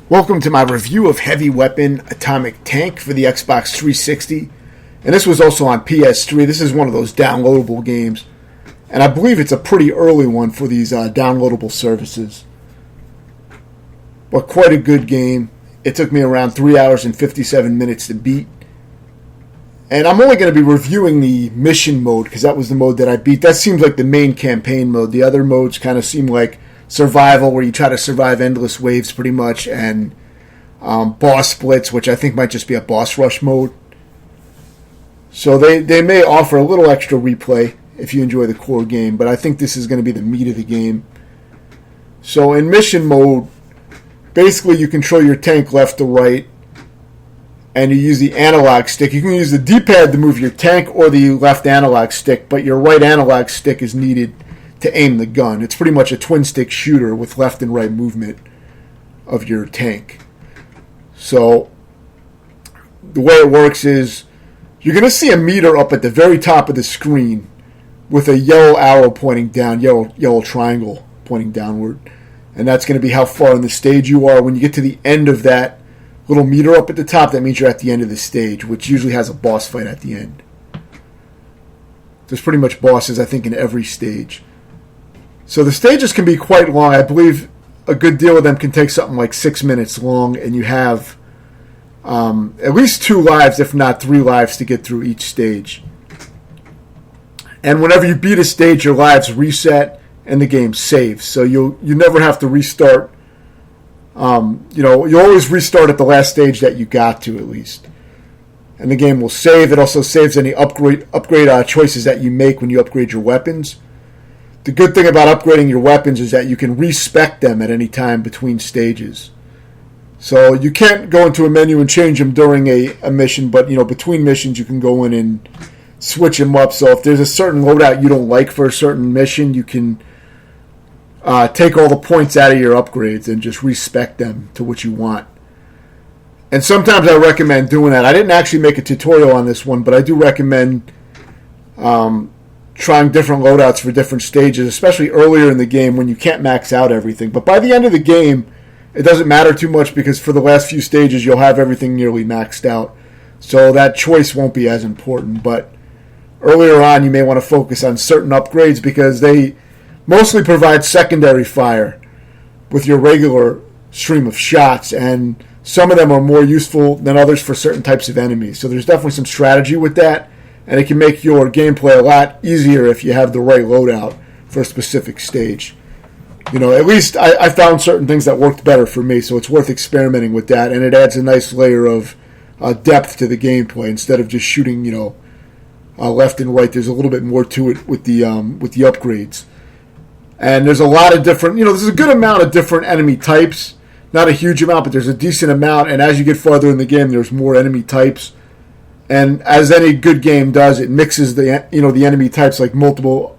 Welcome to my review of Heavy Weapon Atomic Tank for the Xbox 360. And this was also on PS3. This is one of those downloadable games. And I believe it's a pretty early one for these downloadable services. But quite a good game. It took me around 3 hours and 57 minutes to beat. And I'm only going to be reviewing the mission mode because that was the mode that I beat. That seems like the main campaign mode. The other modes kind of seem like survival, where you try to survive endless waves pretty much, and boss splits, which I think might just be a boss rush mode. So they may offer a little extra replay if you enjoy the core game, but I think this is going to be the meat of the game. So in mission mode, basically you control your tank left to right, and you use the analog stick. You can use the D-pad to move your tank or the left analog stick, but your right analog stick is needed to aim the gun. It's pretty much a twin-stick shooter with left and right movement of your tank. So the way it works is you're going to see a meter up at the very top of the screen with a yellow arrow pointing down, yellow triangle pointing downward. And that's going to be how far in the stage you are. When you get to the end of that little meter up at the top, that means you're at the end of the stage, which usually has a boss fight at the end. There's pretty much bosses, I think, in every stage. So the stages can be quite long. I believe a good deal of them can take something like 6 minutes long, and you have at least 2 lives, if not 3 lives, to get through each stage. And whenever you beat a stage, your lives reset and the game saves. So you never have to restart. You always restart at the last stage that you got to, at least. And the game will save. It also saves any upgrade choices that you make when you upgrade your weapons. The good thing about upgrading your weapons is that you can respec them at any time between stages. So you can't go into a menu and change them during a mission, but between missions you can go in and switch them up. So if there's a certain loadout you don't like for a certain mission, you can take all the points out of your upgrades and just respec them to what you want. And sometimes I recommend doing that. I didn't actually make a tutorial on this one, but I do recommend trying different loadouts for different stages, especially earlier in the game when you can't max out everything. But by the end of the game, it doesn't matter too much because for the last few stages, you'll have everything nearly maxed out. So that choice won't be as important. But earlier on, you may want to focus on certain upgrades because they mostly provide secondary fire with your regular stream of shots. And some of them are more useful than others for certain types of enemies. So there's definitely some strategy with that. And it can make your gameplay a lot easier if you have the right loadout for a specific stage. At least I found certain things that worked better for me, so it's worth experimenting with that. And it adds a nice layer of depth to the gameplay instead of just shooting, left and right. There's a little bit more to it with the upgrades. And there's a lot of different, there's a good amount of different enemy types. Not a huge amount, but there's a decent amount. And as you get farther in the game, there's more enemy types. And as any good game does, it mixes the enemy types, like multiple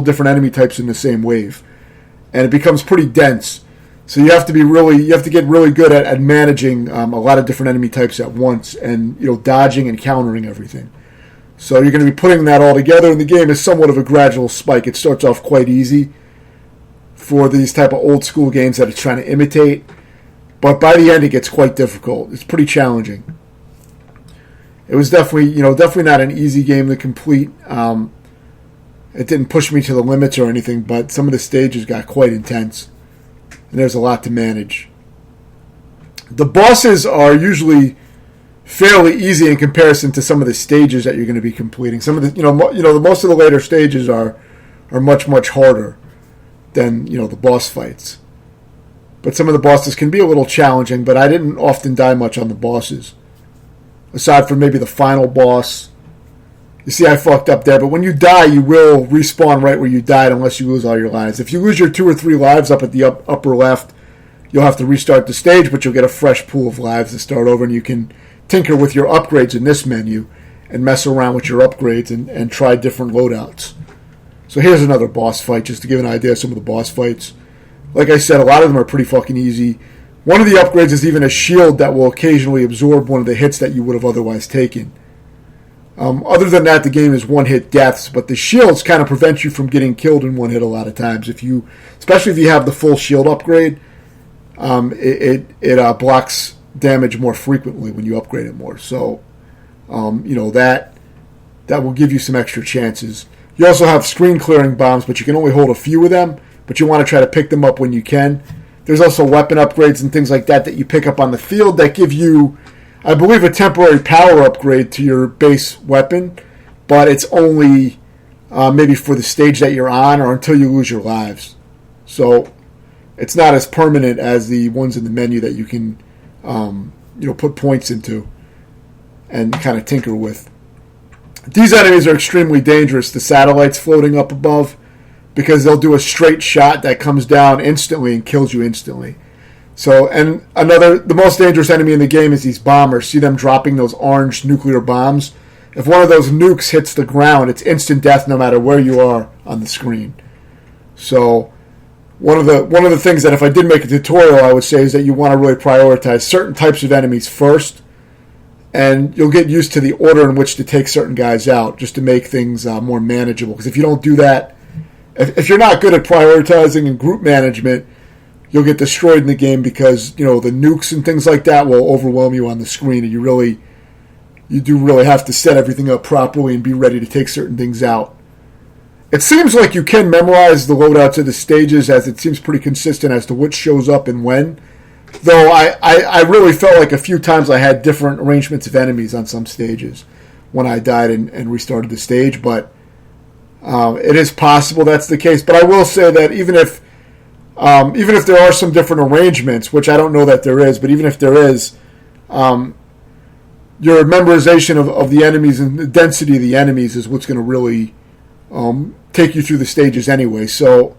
different enemy types in the same wave, and it becomes pretty dense. So you have to get really good at managing a lot of different enemy types at once, and dodging and countering everything. So you're going to be putting that all together, and the game is somewhat of a gradual spike. It starts off quite easy for these type of old school games that it's trying to imitate, but by the end it gets quite difficult. It's pretty challenging. It was definitely not an easy game to complete. It didn't push me to the limits or anything, but some of the stages got quite intense, and there's a lot to manage. The bosses are usually fairly easy in comparison to some of the stages that you're going to be completing. Some of the most of the later stages are much harder than the boss fights. But some of the bosses can be a little challenging. But I didn't often die much on the bosses. Aside from maybe the final boss. You see, I fucked up there. But when you die, you will respawn right where you died unless you lose all your lives. If you lose your 2 or 3 lives up at the upper left, you'll have to restart the stage, but you'll get a fresh pool of lives to start over, and you can tinker with your upgrades in this menu and mess around with your upgrades and try different loadouts. So here's another boss fight, just to give an idea of some of the boss fights. Like I said, a lot of them are pretty fucking easy. One of the upgrades is even a shield that will occasionally absorb one of the hits that you would have otherwise taken. Other than that, the game is one-hit deaths, but the shields kind of prevent you from getting killed in one hit a lot of times. Especially if you have the full shield upgrade, it blocks damage more frequently when you upgrade it more. So, that will give you some extra chances. You also have screen clearing bombs, but you can only hold a few of them, but you want to try to pick them up when you can. There's also weapon upgrades and things like that you pick up on the field that give you, I believe, a temporary power upgrade to your base weapon, but it's only maybe for the stage that you're on or until you lose your lives. So it's not as permanent as the ones in the menu that you can put points into and kind of tinker with. These enemies are extremely dangerous, the satellites floating up above, because they'll do a straight shot that comes down instantly and kills you instantly. So, and the most dangerous enemy in the game is these bombers. See them dropping those orange nuclear bombs? If one of those nukes hits the ground, it's instant death no matter where you are on the screen. So, one of the things that if I did make a tutorial, I would say is that you want to really prioritize certain types of enemies first, and you'll get used to the order in which to take certain guys out just to make things more manageable. Because if you don't do that, if you're not good at prioritizing and group management, you'll get destroyed in the game because the nukes and things like that will overwhelm you on the screen, and you do really have to set everything up properly and be ready to take certain things out. It seems like you can memorize the loadouts of the stages, as it seems pretty consistent as to which shows up and when. Though I really felt like a few times I had different arrangements of enemies on some stages when I died and restarted the stage, but it is possible that's the case. But I will say that even if there are some different arrangements, which I don't know that there is, but even if there is, your memorization of the enemies and the density of the enemies is what's going to really take you through the stages anyway. So,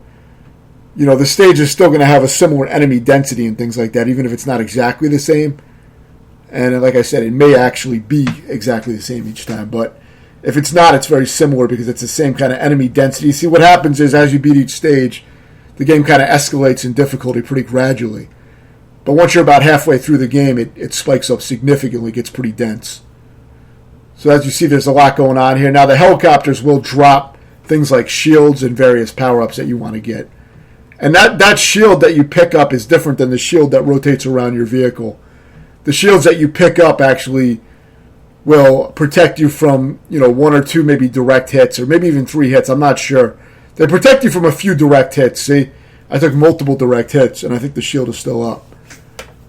the stage is still going to have a similar enemy density and things like that, even if it's not exactly the same. And like I said, it may actually be exactly the same each time. But if it's not, it's very similar because it's the same kind of enemy density. See, what happens is as you beat each stage, the game kind of escalates in difficulty pretty gradually. But once you're about halfway through the game, it spikes up significantly, gets pretty dense. So as you see, there's a lot going on here. Now, the helicopters will drop things like shields and various power-ups that you want to get. And that shield that you pick up is different than the shield that rotates around your vehicle. The shields that you pick up actually will protect you from, one or two maybe direct hits, or maybe even 3 hits. I'm not sure. They protect you from a few direct hits. See, I took multiple direct hits, and I think the shield is still up.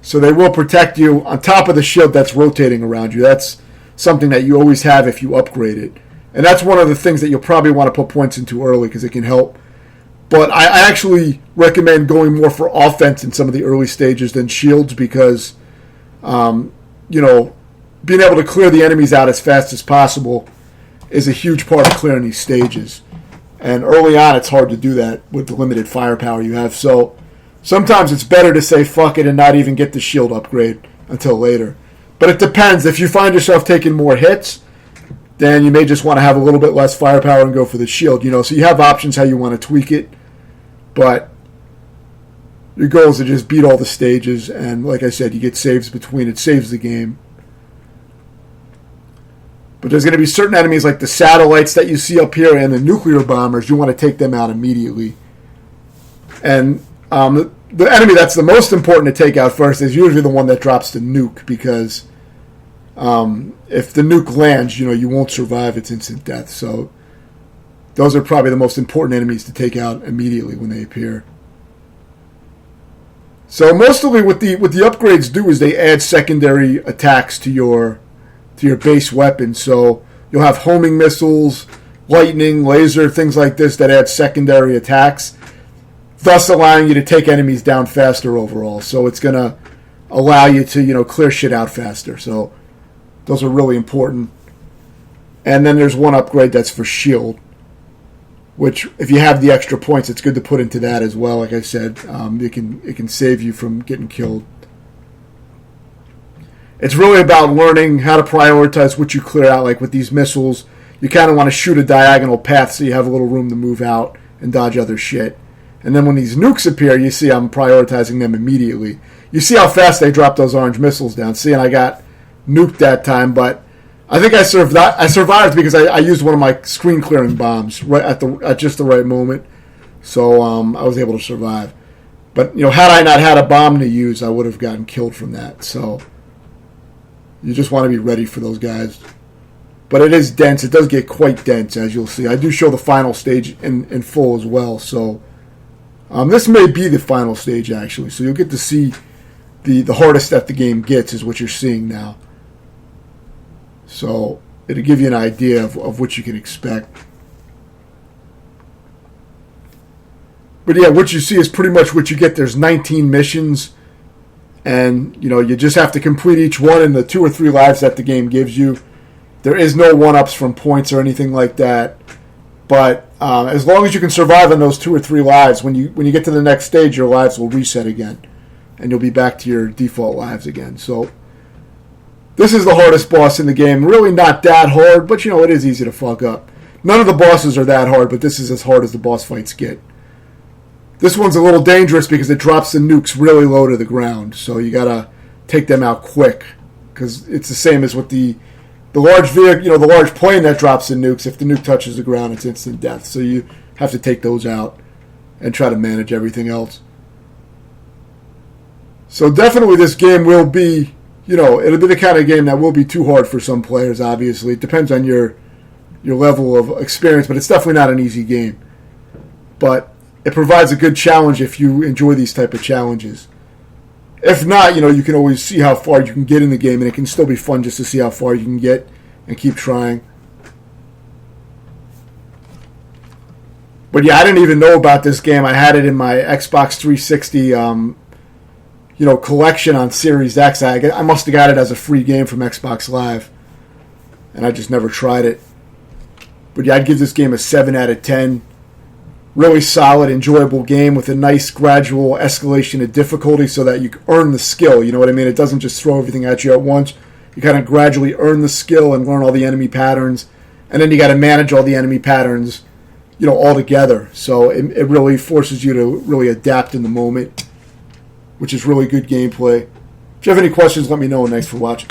So they will protect you on top of the shield that's rotating around you. That's something that you always have if you upgrade it. And that's one of the things that you'll probably want to put points into early because it can help. But I actually recommend going more for offense in some of the early stages than shields because, being able to clear the enemies out as fast as possible is a huge part of clearing these stages. And early on, it's hard to do that with the limited firepower you have. So sometimes it's better to say fuck it and not even get the shield upgrade until later. But it depends. If you find yourself taking more hits, then you may just want to have a little bit less firepower and go for the shield. So you have options how you want to tweak it. But your goal is to just beat all the stages, and like I said, you get saves between. It saves the game. But there's going to be certain enemies like the satellites that you see up here and the nuclear bombers. You want to take them out immediately. And the enemy that's the most important to take out first is usually the one that drops the nuke, because if the nuke lands, you won't survive. It's instant death. So those are probably the most important enemies to take out immediately when they appear. So mostly what the upgrades do is they add secondary attacks to your base weapon. So you'll have homing missiles, lightning, laser, things like this that add secondary attacks, thus allowing you to take enemies down faster overall. So it's going to allow you to clear shit out faster. So those are really important. And then there's one upgrade that's for shield, which if you have the extra points, it's good to put into that as well. Like I said, it can save you from getting killed. It's really about learning how to prioritize what you clear out. Like with these missiles, you kind of want to shoot a diagonal path so you have a little room to move out and dodge other shit. And then when these nukes appear, you see I'm prioritizing them immediately. You see how fast they drop those orange missiles down. See, and I got nuked that time, but I think I survived because I used one of my screen clearing bombs right at just the right moment, so I was able to survive. But, had I not had a bomb to use, I would have gotten killed from that. So you just want to be ready for those guys. But it is dense. It does get quite dense, as you'll see. I do show the final stage in full as well. So this may be the final stage, actually. So you'll get to see the hardest that the game gets is what you're seeing now. So it'll give you an idea of what you can expect. But yeah, what you see is pretty much what you get. There's 19 missions, and you just have to complete each one in the 2 or 3 lives that the game gives you. There is no one-ups from points or anything like that. But as long as you can survive on those 2 or 3 lives, when you get to the next stage, your lives will reset again, and you'll be back to your default lives again. So this is the hardest boss in the game. Really not that hard, but it is easy to fuck up. None of the bosses are that hard, but this is as hard as the boss fights get. This one's a little dangerous because it drops the nukes really low to the ground, so you gotta take them out quick, because it's the same as with the large vehicle, the large plane that drops the nukes. If the nuke touches the ground, it's instant death. So you have to take those out and try to manage everything else. So definitely this game will be, it'll be the kind of game that will be too hard for some players, obviously. It depends on your level of experience, but it's definitely not an easy game. But it provides a good challenge if you enjoy these type of challenges. If not, you can always see how far you can get in the game, and it can still be fun just to see how far you can get and keep trying. But yeah, I didn't even know about this game. I had it in my Xbox 360, collection on Series X. I must have got it as a free game from Xbox Live, and I just never tried it. But yeah, I'd give this game a 7 out of 10. Really solid, enjoyable game with a nice gradual escalation of difficulty so that you earn the skill. You know what I mean? It doesn't just throw everything at you at once. You kind of gradually earn the skill and learn all the enemy patterns. And then you got to manage all the enemy patterns, all together. So it really forces you to really adapt in the moment, which is really good gameplay. If you have any questions, let me know. And thanks for watching.